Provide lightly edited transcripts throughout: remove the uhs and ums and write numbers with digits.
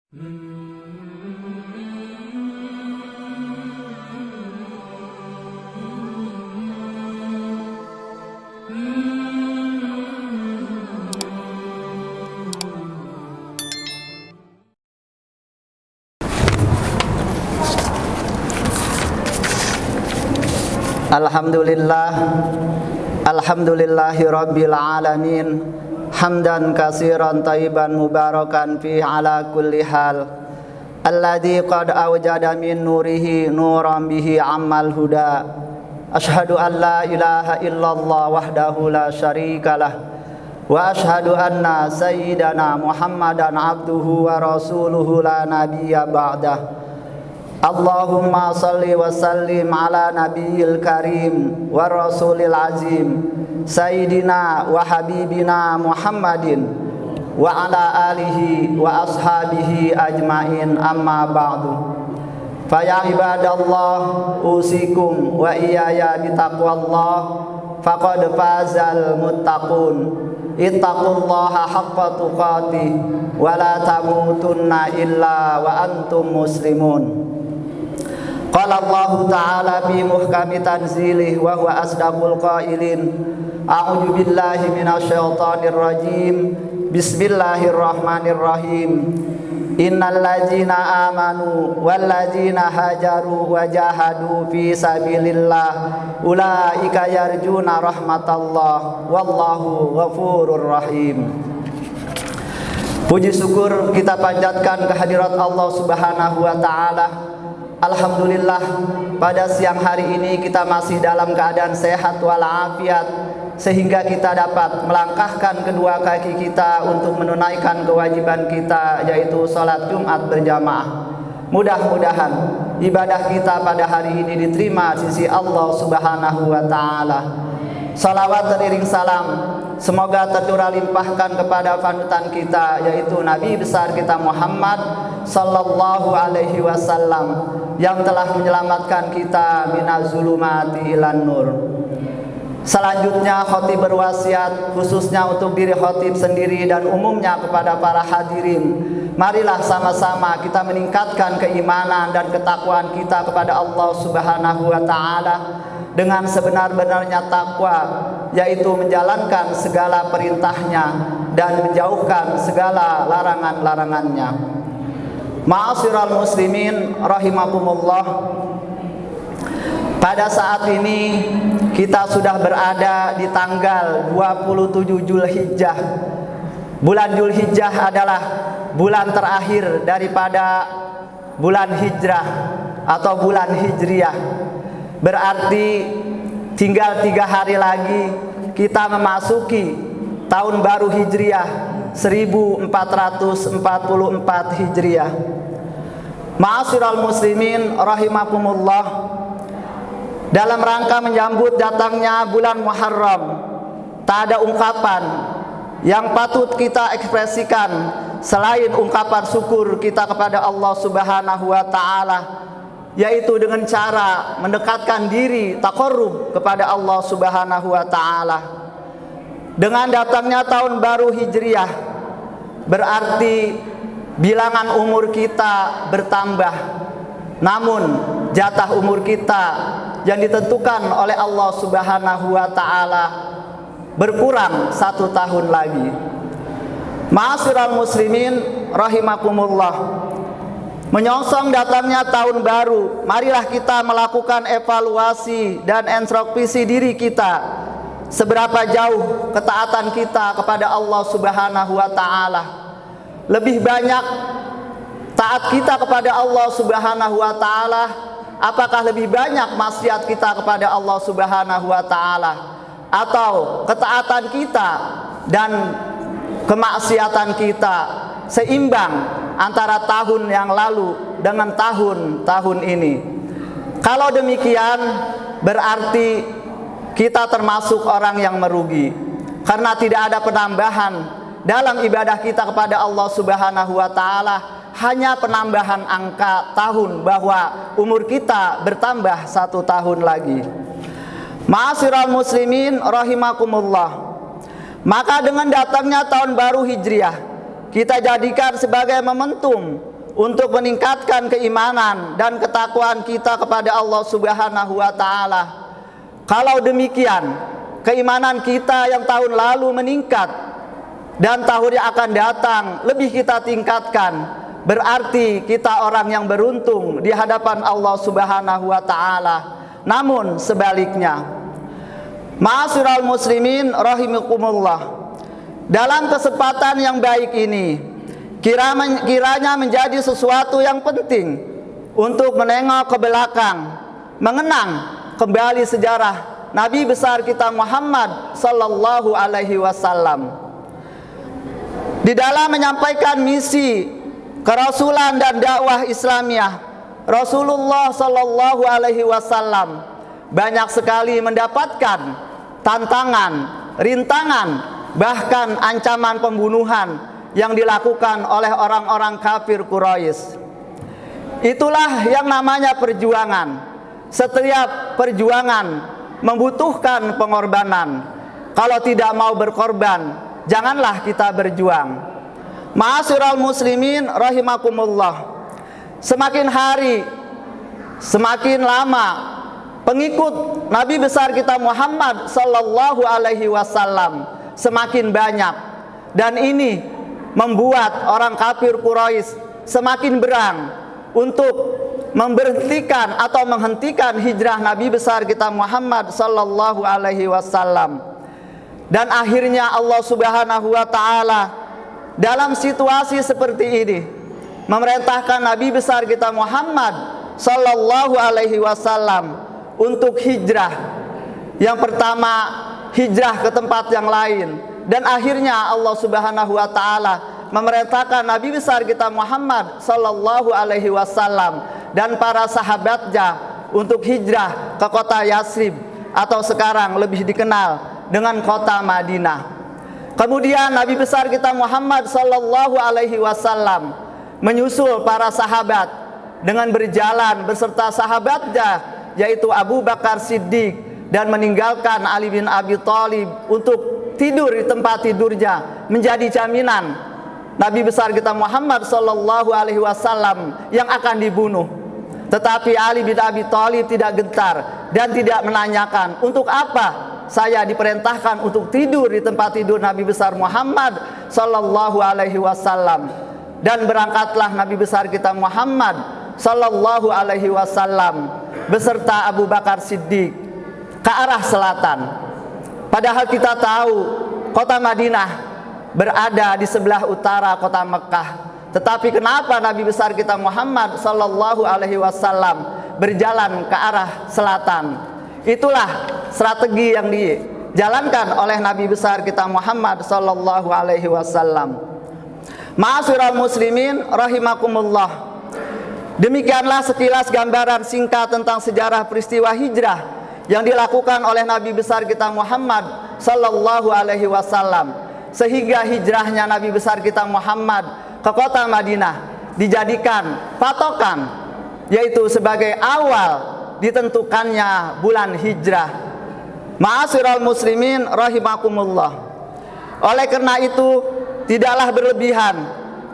Alhamdulillahi rabbil alamin, hamdan katsiran thayyiban mubarakan fi ala kulli hal, alladzi qad awjada min nurihi nuran bihi ammal huda. Ashhadu an la ilaha illallah wahdahu la syarikalah, wa ashhadu anna sayyidana Muhammadan abduhu wa rasuluhu la nabiyya ba'dah. Allahumma salli wa sallim ala nabiyil karim wa rasulil azim sayyidina wa habibina Muhammadin wa ala alihi wa ashabihi ajmain, amma ba'du. Faya ibadallah, usikum wa iyaya bitaqwallah, faqad fazal muttaqun. Ittaqullaha haqqa tuqatih wa la tamutunna illa wa antum muslimun. Qala Allah Ta'ala fi muhkami tanzilih wa huwa asdaqul qailin. A'udzu billahi minasyaitonir rajim. Bismillahirrahmanirrahim. Innal ladzina amanu wal ladzina hajaru wa jahadu fi sabilillah ulaika yarjuna rahmatallah wallahu ghafurur rahim. Puji syukur kita panjatkan kehadirat Allah Subhanahu wa taala. Alhamdulillah, pada siang hari ini kita masih dalam keadaan sehat walafiat, sehingga kita dapat melangkahkan kedua kaki kita untuk menunaikan kewajiban kita, yaitu sholat Jumat berjamaah. Mudah-mudahan ibadah kita pada hari ini diterima sisi Allah Subhanahu wa ta'ala. Salawat teriring salam semoga tercurah limpahkan kepada panutan kita, yaitu Nabi besar kita Muhammad sallallahu alaihi wasallam, yang telah menyelamatkan kita minaz zulumati ilan nur. Selanjutnya khotib berwasiat khususnya untuk diri khotib sendiri dan umumnya kepada para hadirin. Marilah sama-sama kita meningkatkan keimanan dan ketakwaan kita kepada Allah Subhanahu wa ta'ala dengan sebenar-benarnya takwa, yaitu menjalankan segala perintahnya dan menjauhkan segala larangan-larangannya. Ma'asyiral muslimin rahimakumullah, pada saat ini kita sudah berada di tanggal 27 Zulhijjah. Bulan Zulhijjah adalah bulan terakhir daripada bulan hijrah atau bulan hijriah. Berarti tinggal 3 hari lagi kita memasuki tahun baru hijriah 1444 hijriah. Ma'asyiral muslimin rahimakumullah, dalam rangka menyambut datangnya bulan Muharram, tak ada ungkapan yang patut kita ekspresikan selain ungkapan syukur kita kepada Allah Subhanahu wa ta'ala, yaitu dengan cara mendekatkan diri taqarrub kepada Allah Subhanahu wa ta'ala. Dengan datangnya tahun baru hijriah, berarti bilangan umur kita bertambah, namun jatah umur kita yang ditentukan oleh Allah Subhanahu wa ta'ala berkurang 1 tahun lagi. Ma'asyiral muslimin rahimakumullah, menyongsong datangnya tahun baru, marilah kita melakukan evaluasi dan introspeksi diri kita. Seberapa jauh ketaatan kita kepada Allah Subhanahu wa ta'ala? Lebih banyak taat kita kepada Allah Subhanahu wa ta'ala, apakah lebih banyak maksiat kita kepada Allah Subhanahu wa ta'ala? Atau ketaatan kita dan kemaksiatan kita seimbang antara tahun yang lalu dengan tahun ini? Kalau demikian, berarti kita termasuk orang yang merugi, karena tidak ada penambahan dalam ibadah kita kepada Allah Subhanahu wa ta'ala, hanya penambahan angka tahun, bahwa umur kita bertambah 1 tahun lagi. Ma'asyiral muslimin rahimakumullah, maka dengan datangnya tahun baru hijriah, kita jadikan sebagai momentum untuk meningkatkan keimanan dan ketakwaan kita kepada Allah Subhanahu wa taala. Kalau demikian, keimanan kita yang tahun lalu meningkat dan tahun yang akan datang lebih kita tingkatkan, berarti kita orang yang beruntung di hadapan Allah Subhanahu wa taala. Namun sebaliknya, ma'asyiral muslimin rahimakumullah, dalam kesempatan yang baik ini kiranya menjadi sesuatu yang penting untuk menengok ke belakang, mengenang kembali sejarah Nabi besar kita Muhammad sallallahu alaihi wasallam. Di dalam menyampaikan misi kerasulan dan dakwah Islamiyah, Rasulullah sallallahu alaihi wasallam banyak sekali mendapatkan tantangan, rintangan, bahkan ancaman pembunuhan yang dilakukan oleh orang-orang kafir Quraisy. Itulah yang namanya perjuangan. Setiap perjuangan membutuhkan pengorbanan. Kalau tidak mau berkorban, janganlah kita berjuang. Ma'asyiral muslimin rahimakumullah, semakin hari, semakin lama pengikut Nabi besar kita Muhammad sallallahu alaihi wasallam semakin banyak, dan ini membuat orang kafir Quraisy semakin berang untuk memberhentikan atau menghentikan hijrah Nabi besar kita Muhammad sallallahu alaihi wasallam. Dan akhirnya Allah Subhanahu wa taala dalam situasi seperti ini memerintahkan Nabi besar kita Muhammad sallallahu alaihi wasallam untuk hijrah. Yang pertama, hijrah ke tempat yang lain, dan akhirnya Allah Subhanahu wa taala memerintahkan Nabi besar kita Muhammad sallallahu alaihi wasallam dan para sahabatnya untuk hijrah ke kota Yatsrib atau sekarang lebih dikenal dengan kota Madinah. Kemudian Nabi besar kita Muhammad sallallahu alaihi wasallam menyusul para sahabat dengan berjalan beserta sahabatnya, yaitu Abu Bakar Siddiq, dan meninggalkan Ali bin Abi Thalib untuk tidur di tempat tidurnya, menjadi jaminan Nabi besar kita Muhammad sallallahu alaihi wasallam yang akan dibunuh. Tetapi Ali bin Abi Thalib tidak gentar dan tidak menanyakan, untuk apa saya diperintahkan untuk tidur di tempat tidur Nabi besar Muhammad sallallahu alaihi wasallam. Dan berangkatlah Nabi besar kita Muhammad sallallahu alaihi wasallam beserta Abu Bakar Siddiq ke arah selatan. Padahal kita tahu kota Madinah berada di sebelah utara kota Mekah. Tetapi kenapa Nabi besar kita Muhammad sallallahu alaihi wasallam berjalan ke arah selatan? Itulah strategi yang dijalankan oleh Nabi besar kita Muhammad sallallahu alaihi wasallam. Ma'asyiral muslimin rahimakumullah, demikianlah sekilas gambaran singkat tentang sejarah peristiwa hijrah yang dilakukan oleh Nabi besar kita Muhammad sallallahu alaihi wasallam, sehingga hijrahnya Nabi besar kita Muhammad ke kota Madinah dijadikan patokan, yaitu sebagai awal ditentukannya bulan hijrah. Ma'asyiral muslimin rahimakumullah, oleh karena itu tidaklah berlebihan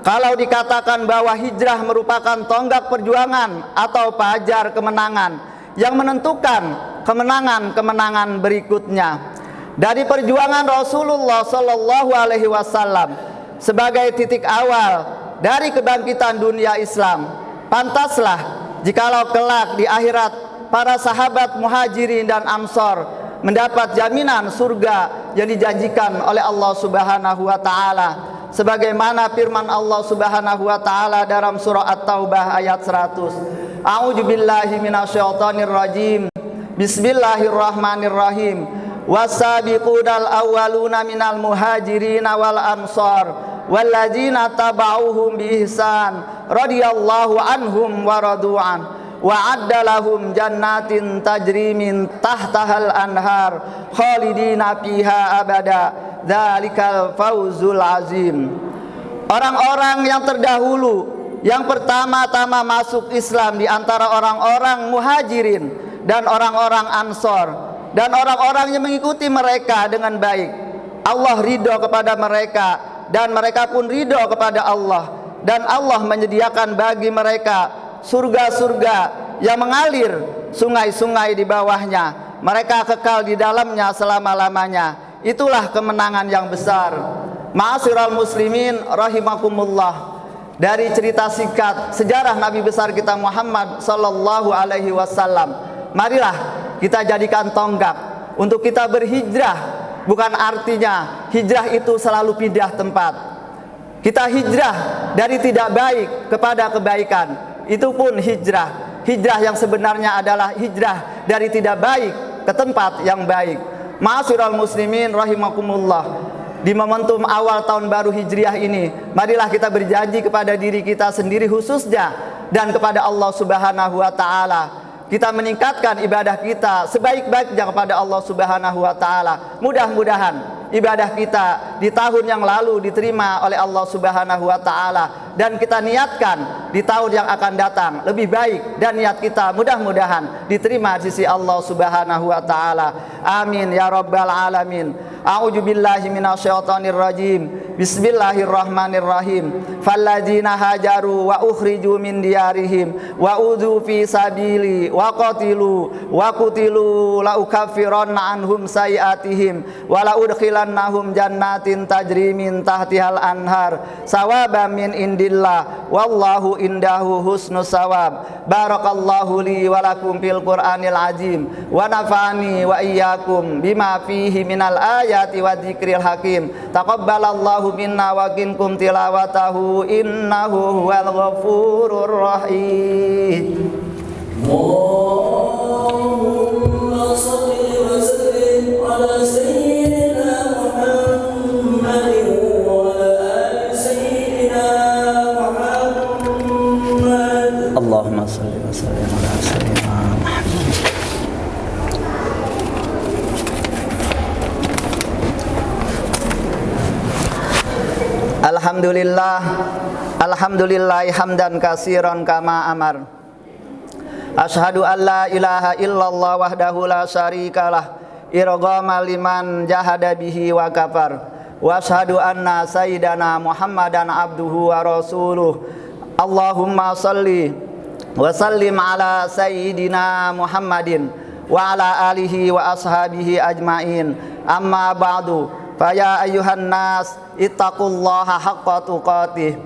kalau dikatakan bahwa hijrah merupakan tonggak perjuangan atau pajar kemenangan yang menentukan kemenangan-kemenangan berikutnya. Dari perjuangan Rasulullah sallallahu alaihi wasallam sebagai titik awal dari kebangkitan dunia Islam, pantaslah jikalau kelak di akhirat para sahabat Muhajirin dan Ansor mendapat jaminan surga yang dijanjikan oleh Allah Subhanahu wa taala, sebagaimana firman Allah Subhanahu wa taala dalam surah At-Taubah ayat 100. A'udzu billahi minasyaitonir rajim. Bismillahirrahmanirrahim. Wasabiqunal awwaluna minal muhajirin wal ansar walladzina tabauhum biihsan radhiyallahu anhum wa radu'an wa'adda lahum jannatin tajri min tahtahal anhar khalidina fiha abada dzalikal fawzul azim. Orang-orang yang terdahulu yang pertama-tama masuk Islam di antara orang-orang muhajirin dan orang-orang ansor dan orang-orang yang mengikuti mereka dengan baik, Allah ridho kepada mereka dan mereka pun ridho kepada Allah, dan Allah menyediakan bagi mereka surga-surga yang mengalir sungai-sungai di bawahnya. Mereka kekal di dalamnya selama-lamanya. Itulah kemenangan yang besar. Ma'asyiral muslimin rahimakumullah. Dari cerita singkat sejarah Nabi besar kita Muhammad sallallahu alaihi wasallam, marilah kita jadikan tonggak untuk kita berhijrah. Bukan artinya hijrah itu selalu pindah tempat. Kita hijrah dari tidak baik kepada kebaikan. Itu pun hijrah. Hijrah yang sebenarnya adalah hijrah dari tidak baik ke tempat yang baik. Ma'asyiral muslimin rahimakumullah. Di momentum awal tahun baru Hijriah ini, marilah kita berjanji kepada diri kita sendiri khususnya dan kepada Allah Subhanahu wa taala. Kita meningkatkan ibadah kita sebaik-baiknya kepada Allah Subhanahu wa taala. Mudah-mudahan ibadah kita di tahun yang lalu diterima oleh Allah Subhanahu wa taala, dan kita niatkan di tahun yang akan datang lebih baik, dan niat kita mudah-mudahan diterima di sisi Allah Subhanahu wa taala. Amin ya rabbal alamin. A'udzu billahi minasyaitonir rajim. Bismillahirrahmanirrahim. Falladzina hajaru wa ukhriju min diyarihim wa udzu fi sabili wa qatilu wa qutilu la ukaffiranna anhum sayiatihim wa la udkhilannahum jannatin tajri min tahtihal anhar sawaban min indillah wallahu indahu husnus sawab. Barakallahu li wa lakum fil Qur'anil azim wa nafa'ani wa iyyakum bima fihi minal ayati wa dzikril hakim. Taqabbalallahu minna wa minkum tilawatahu innahu huwal ghafurur rahim. Allahumma shalli wa sallim ala sayyidina Muhammadin wa ala ali sayyidina Muhammad. Allahumma shalli wa sallim ala sayyidina Muhammad. Alhamdulillah, alhamdulillah hamdan katsiran kama amar. Asyhadu an la ilaha illallah wahdahu la syarikalah irghama liman jahada bihi wa kafar. Wa asyhadu anna sayyidana Muhammadan abduhu wa rasuluh. Allahumma shalli wa sallim ala sayyidina Muhammadin wa ala alihi wa ashabihi ajmain. Amma ba'du. Faya ayyuhan nas ittaqullaha haqqa tuqatih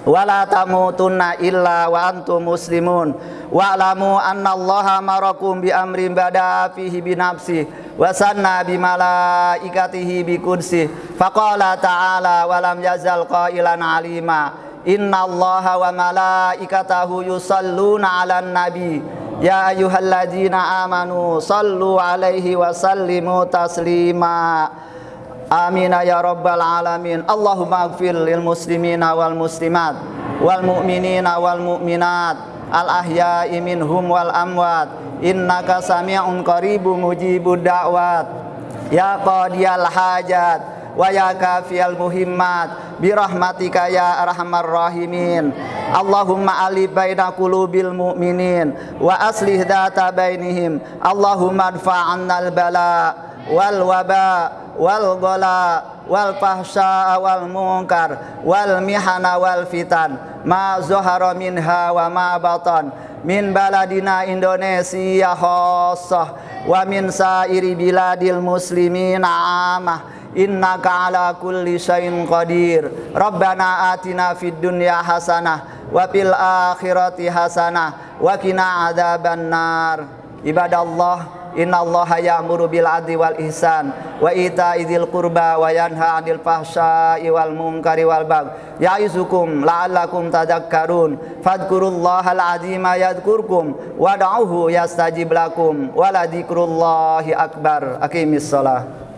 wa la tamutunna illa wa antum muslimun wa alamu annallaha marakum bi amrin bada fihi bi nafsi wa sanna bi malaikatihi bi qudsi faqala ta'ala wa lam yazal qailan alima innallaha wa malaikatahu yusalluna 'alan nabi ya ayyuhalladzina amanu sallu 'alaihi wa sallimu taslima. Amin ya rabbal alamin. Allahumma ighfir lil muslimina wal muslimat wal mu'minina wal mu'minat al ahya'i minhum wal amwat innaka sami'un qaribun mujibud da'wat ya qadiyal hajat wa ya kafiyal muhimmat bi rahmatika ya arhamar rahimin. Allahumma alif baina qulubil mu'minin wa aslih dzata bainihim. Allahumma adfa'annal bala wal waba wal ghala wal fahsya wal munkar wal mihana wal fitan ma zahara minha wa ma batan min baladina Indonesia khassah wa min sairi biladil muslimin amah innaka ala kulli syai'in qadir. Rabbana atina fid dunya hasanah wa fil akhirati hasanah wa qina adzabannar. Ibadallah, innallaha ya'muru bil 'adli wal ihsan wa ita'i dzil qurba wa yanha 'anil fahsya'i wal munkari wal baghi ya'izukum la'allakum tadhakkarun. Fadhkurullahal 'azima yadhkurkum wad'uhu yastajib lakum wa la dzikrullahi akbar. Aqimissalah.